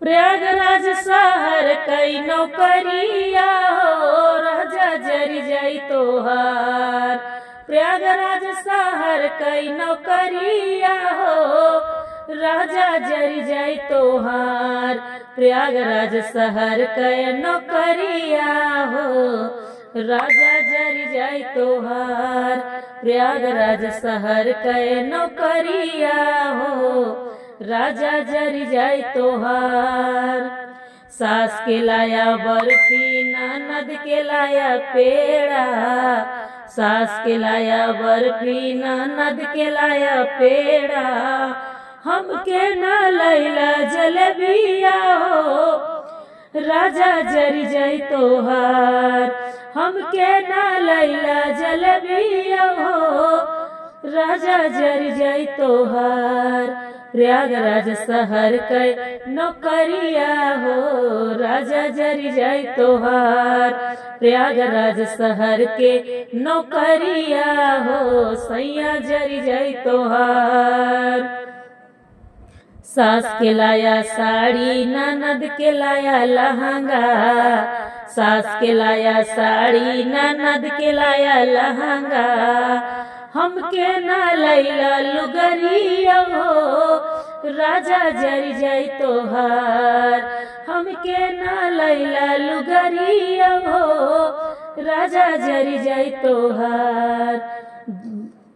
प्रयागराज शहर कई नौकरिया हो, राजा जरी जाई तोहार। प्रयागराज शहर कई नौकरिया हो, राजा जरी जाई तोहार। प्रयागराज शहर कई नौकरिया हो, राजा जरी जाई तोहार। प्रयागराज शहर कई नौकरिया हो, राजा जरी जाई तोहार। सास के लाया बर्फी, ननद के लाया पेड़ा। सास के लाया बर्फी, ननद के लाया पेड़ा। हमके न लैला जलेबिया हो, राजा जरी जाई तोहार। हमके न लैला जलेबिया हो, राजा जरी जाई तोहार। प्रयागराज शहर कई नौकरिया हो, राजा जरी जाई तोहार। प्रयागराज शहर के नौकरिया हो, सैया जरी जाई तोहार। सास के लाया साड़ी, ननद के लाया लहंगा। सास के लाया साड़ी, ननद के लाया लहंगा। हमके न लैला लुगरिया हो, राजा जरी जाई तोहार। हमके न लैला लुगरिया हो, राजा जरी जाई तोहार।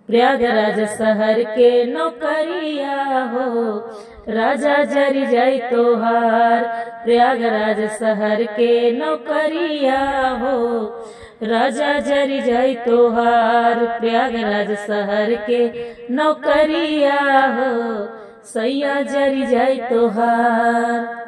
प्रयागराज शहर के नौकरिया हो, राजा जरी जाई तोहार। प्रयागराज शहर के नौकरिया हो, राजा जरी जाई तोहार। प्रयागराज शहर के नौकरिया हो, सैया जरी जाई तोहार।